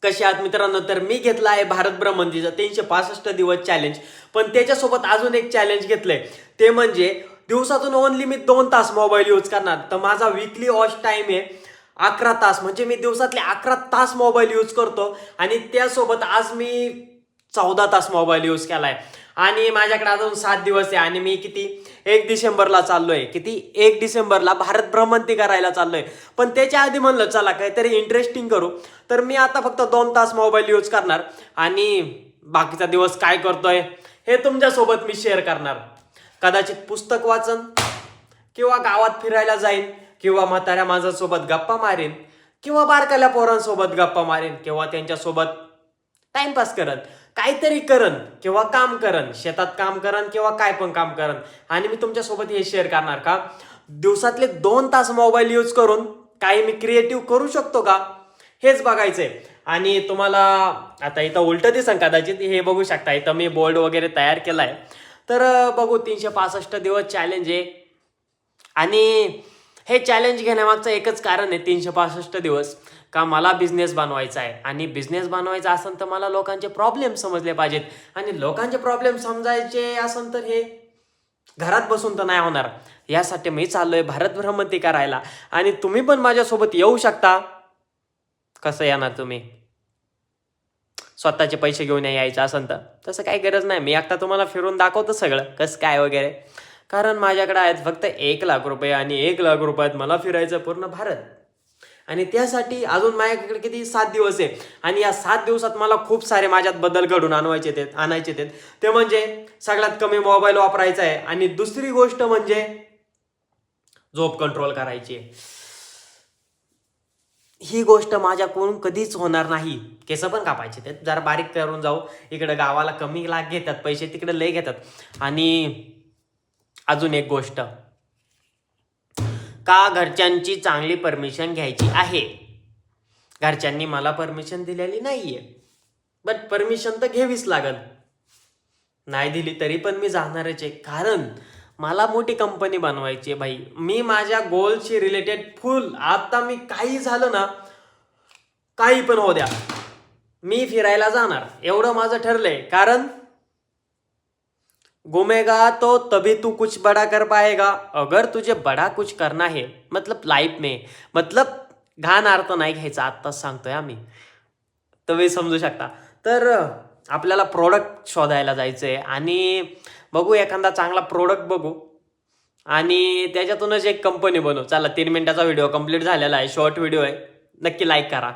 कसे आहात मित्रांनो? तर मी घेतला आहे भारत भ्रमंतीचा 365 दिवस चॅलेंज. पण त्याच्यासोबत अजून एक चॅलेंज घेतलंय, ते म्हणजे दिवसातून ओनली मी 2 तास मोबाईल यूज करणार. तर माझा वीकली वॉच टाइम आहे 11 तास. म्हणजे मी दिवसातले 11 तास मोबाईल यूज करतो. आणि त्यासोबत आज मी 14 तास मोबाईल यूज केलाय. आणि माझ्याकडे अजून 7 दिवस आहे. आणि मी किती 1 डिसेंबरला चाललोय, किती 1 डिसेंबरला भारत भ्रमंती करायला चाललोय. पण त्याच्या आधी म्हणलं चला काहीतरी इंटरेस्टिंग करू. तर मी आता फक्त 2 तास मोबाईल यूज करणार. आणि बाकीचा दिवस काय करतोय हे तुमच्यासोबत मी शेअर करणार. कदाचित पुस्तक वाचन, किंवा गावात फिरायला जाईन, किंवा म्हाताऱ्या माणसासोबत गप्पा मारेन, किंवा बारकाल्या पोरांसोबत गप्पा मारेन, किंवा त्यांच्यासोबत टाइमपास करन, काहीतरी करन, किंवा काम करन, शेतात काम करन, किंवा काय पण काम करन. आणि मी तुमच्यासोबत हे शेअर करणार का दिवसातले 2 तास मोबाईल यूज करून काही मी क्रिएटिव्ह करू शकतो का, हेच बघायचंय. आणि तुम्हाला आता इथं उलट दिसन कदाचित, हे बघू शकता इथं मी बोर्ड वगैरे तयार केलाय. तर बघू 365 दिवस चॅलेंज आहे. आणि हे चॅलेंज घेण्यामागचं एकच कारण आहे, 365 दिवस का मला बिझनेस बनवायचा आहे. आणि बिझनेस बनवायचा असेल तर मला लोकांचे प्रॉब्लेम समजले पाहिजेत. आणि लोकांचे प्रॉब्लेम समजायचे असेल तर हे घरात बसून तर नाही होणार. यासाठी मी चाललोय भारत भ्रमंती करायला. आणि तुम्ही पण माझ्यासोबत येऊ शकता. कसं येणार तुम्ही? स्वतःचे पैसे घेऊन यायचं असेल तर तसं काही गरज नाही. मी एकटा तुम्हाला फिरून दाखवतो सगळं कसं काय वगैरे. कारण माझ्याकडे आहेत फक्त 1 लाख रुपये. आणि 1 लाख रुपयात मला फिरायचं पूर्ण भारत. आणि त्यासाठी अजून माझ्याकडे किती 7 दिवस आहे. आणि या 7 दिवसात मला खूप सारे माझ्यात बदल घडून आणायचे ते म्हणजे सगळ्यात कमी मोबाईल वापरायचा आहे. आणि दुसरी गोष्ट म्हणजे झोप कंट्रोल करायची. ही गोष्ट माझ्याकडून कधीच होणार नाही. केस पण कापायचे ते जरा बारीक करून जाऊ. इकडे गावाला कमी लाख घेतात पैसे, तिकडे लय घेतात. आणि अजून एक गोष्ट, का घरच्यांची चांगली परमिशन घ्यायची आहे. घरच्यांनी मला परमिशन दिलेली नाहीये, बट परमिशन तर घ्यावीच लागल. नाही दिली तरी पण मी जाणारच आहे. कारण मला मोठी कंपनी बनवायची आहे भाई. मी माझ्या गोलशी रिलेटेड फुल, आता मी काही झालं ना, काही पण हो द्या, मी फिरायला जाणार एवढं माझं ठरलंय. कारण घूमेगा तो तभी तू कुछ बड़ा कर पाएगा. अगर तुझे बड़ा कुछ करना है मतलब लाईफ में, मतलब घाण अर्थ नाही घ्यायचा, आत्ताच सांगतोय आम्ही, तुम्ही समजू शकता. तर आपल्याला प्रोडक्ट शोधायला जायचंय. आणि बघू एखादा चांगला प्रोडक्ट बघू आणि त्याच्यातूनच एक कंपनी बनवू. चला 3 मिनिटाचा व्हिडिओ कंप्लीट झालेला आहे, शॉर्ट व्हिडिओ आहे. नक्की लाईक करा.